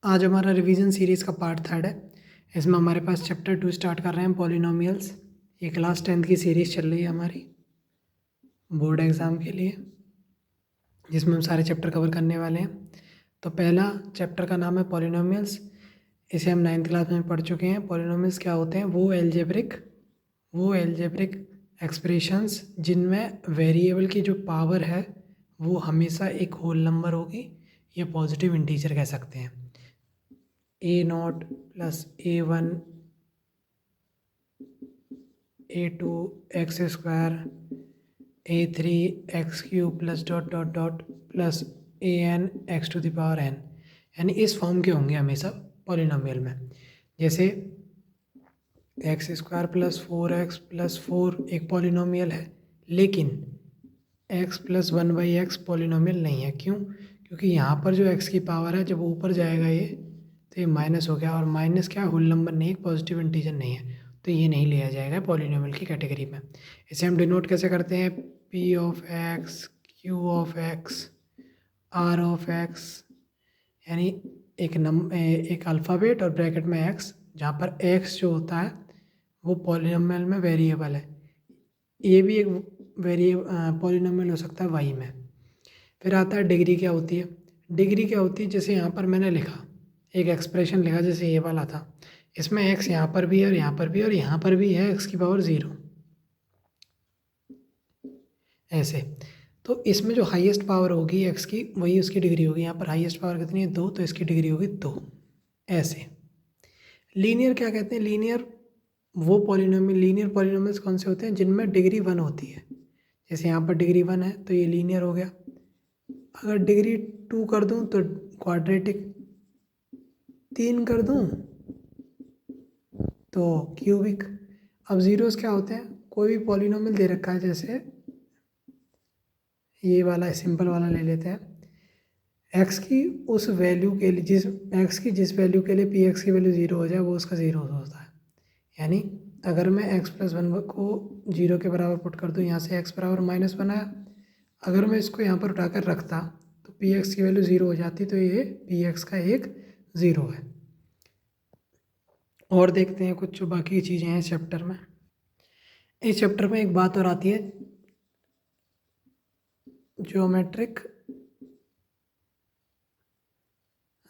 आज हमारा revision series का पार्ट 3 है। इसमें हमारे पास चैप्टर 2 स्टार्ट कर रहे हैं, पॉलिनोमियल्स। ये क्लास 10th की सीरीज़ चल रही है हमारी बोर्ड एग्ज़ाम के लिए, जिसमें हम सारे चैप्टर कवर करने वाले हैं। तो पहला चैप्टर का नाम है पॉलिनोमियल्स। इसे हम 9th क्लास में पढ़ चुके हैं। पॉलिनोमियल्स क्या होते हैं? वो एल्जेब्रिक एक्सप्रेशंस जिनमें वेरिएबल की जो पावर है वो हमेशा एक होल नंबर होगी या पॉजिटिव इंटीजर कह सकते हैं। a0 plus a1 a2 x square a3 x cube plus dot dot dot plus an x to the power n, यानी इस फॉर्म के होंगे हमेशा पॉलिनोमियल में। जैसे x square plus 4x plus 4 एक पॉलिनोमियल है, लेकिन x प्लस 1/x पॉलिनोमियल नहीं है। क्यों? क्योंकि यहाँ पर जो x की पावर है जब ऊपर जाएगा ये तो ये माइनस हो गया, और माइनस क्या, होल नंबर नहीं, एक पॉजिटिव इंटीजर नहीं है, तो ये नहीं लिया जाएगा पॉलिनोमियल की कैटेगरी में। इसे हम डिनोट कैसे करते हैं? p of x, q of x, r of x, यानी एक अल्फ़ाबेट और ब्रैकेट में x, जहाँ पर x जो होता है वो पॉलिनोमियल में वेरिएबल है। ये भी एक पॉलिनोमियल हो सकता है y में। फिर आता है डिग्री क्या होती है। डिग्री क्या होती है? जैसे यहाँ पर मैंने लिखा, एक एक्सप्रेशन लिखा जैसे ये वाला था, इसमें x यहाँ पर भी है और यहाँ पर भी, और यहाँ पर भी है x की पावर 0, ऐसे। तो इसमें जो हाईएस्ट पावर होगी x की वही उसकी डिग्री होगी। यहाँ पर हाईएस्ट पावर कितनी है? 2, तो इसकी डिग्री होगी 2, ऐसे। लीनियर क्या कहते हैं? लीनियर पॉलिनोमियल्स कौन से होते हैं? जिनमें डिग्री 1 होती है। जैसे यहाँ पर डिग्री 1 है तो ये लीनियर हो गया। अगर डिग्री 2 कर दूँ तो क्वाड्रेटिक, 3 कर दूँ तो क्यूबिक। अब ज़ीरोस क्या होते हैं? कोई भी पॉलिनोमियल दे रखा है, जैसे ये वाला सिंपल वाला ले लेते हैं, x की उस वैल्यू के लिए जिस वैल्यू के लिए p x की वैल्यू 0 हो जाए वो उसका 0 होता है। यानी अगर मैं x प्लस 1 को 0 के बराबर पुट कर दूँ, यहाँ से x बराबर माइनस बनाया, अगर मैं इसको यहाँ पर उठाकर रखता तो पी एक्स की वैल्यू 0 हो जाती, तो ये पी एक्स का एक 0 है। और देखते हैं कुछ जो बाकी चीज़ें हैं इस चैप्टर में। इस चैप्टर में एक बात और आती है, ज्योमेट्रिक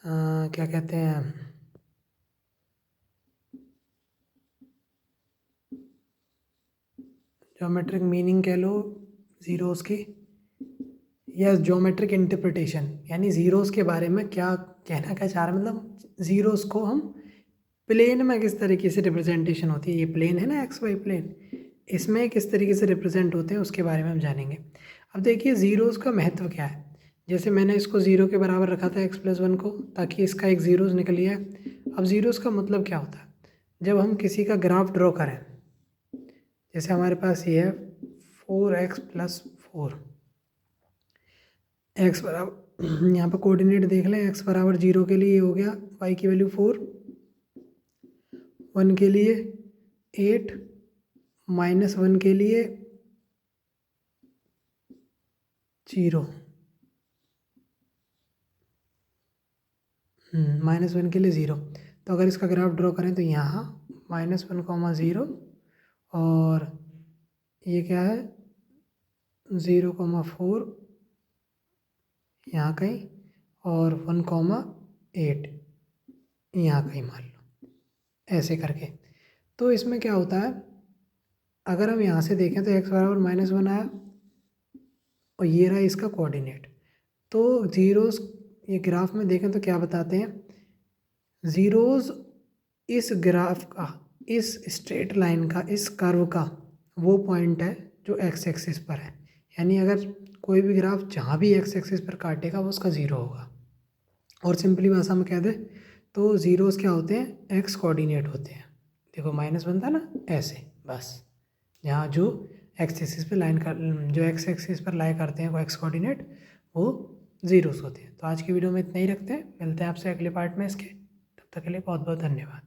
क्या कहते हैं, ज्योमेट्रिक मीनिंग कह लो ज़ीरोज़ की, या ज्योमेट्रिक इंटरप्रिटेशन, यानी ज़ीरोज़ के बारे में क्या कहना क्या चाह रहा है। मतलब ज़ीरोज़ को हम प्लेन में किस तरीके से रिप्रेजेंटेशन होती है, ये प्लेन है ना एक्स वाई प्लेन, इसमें किस तरीके से रिप्रेजेंट होते हैं उसके बारे में हम जानेंगे। अब देखिए ज़ीरोज़ का महत्व क्या है। जैसे मैंने इसको 0 के बराबर रखा था x प्लस 1 को, ताकि इसका एक ज़ीरोज़ निकल लिया है। अब ज़ीरोज़ का मतलब क्या होता है? जब हम किसी का ग्राफ ड्रॉ करें, जैसे हमारे पास ये है 4x प्लस 4, एक्स बराबर, यहाँ पर कोऑर्डिनेट देख लें, x बराबर 0 के लिए हो गया, y की वैल्यू 4, 1 के लिए 8, -1 के लिए 0, -1 के लिए 0। तो अगर इसका ग्राफ ड्रॉ करें तो यहाँ -1, 0, और ये क्या है 0, 4 यहाँ कहीं, और 1, 8 यहाँ कहीं मान लो, ऐसे करके। तो इसमें क्या होता है, अगर हम यहाँ से देखें तो x बराबर -1 आया, और ये रहा इसका कोऑर्डिनेट। तो ज़ीरोज़ ये ग्राफ में देखें तो क्या बताते हैं, ज़ीरोज़ इस ग्राफ का, इस स्ट्रेट लाइन का, इस कर्व का वो पॉइंट है जो x एक्सिस पर है। यानी अगर कोई भी ग्राफ जहाँ भी x एक्सिस पर काटेगा वो उसका 0 होगा। और सिंपली भाषा में कह दे तो ज़ीरोज़ क्या होते हैं? x कोऑर्डिनेट होते हैं। देखो माइनस बनता ना, ऐसे, बस यहाँ जो एक्स एक्सिस पर लाइन कर, जो एक्स एक्सिस पर लाई करते हैं वो एक्स कोऑर्डिनेट, वो ज़ीरोज़ होते हैं। तो आज की वीडियो में इतना ही रखते हैं, मिलते हैं आपसे अगले पार्ट में इसके। तब तक के लिए बहुत बहुत धन्यवाद।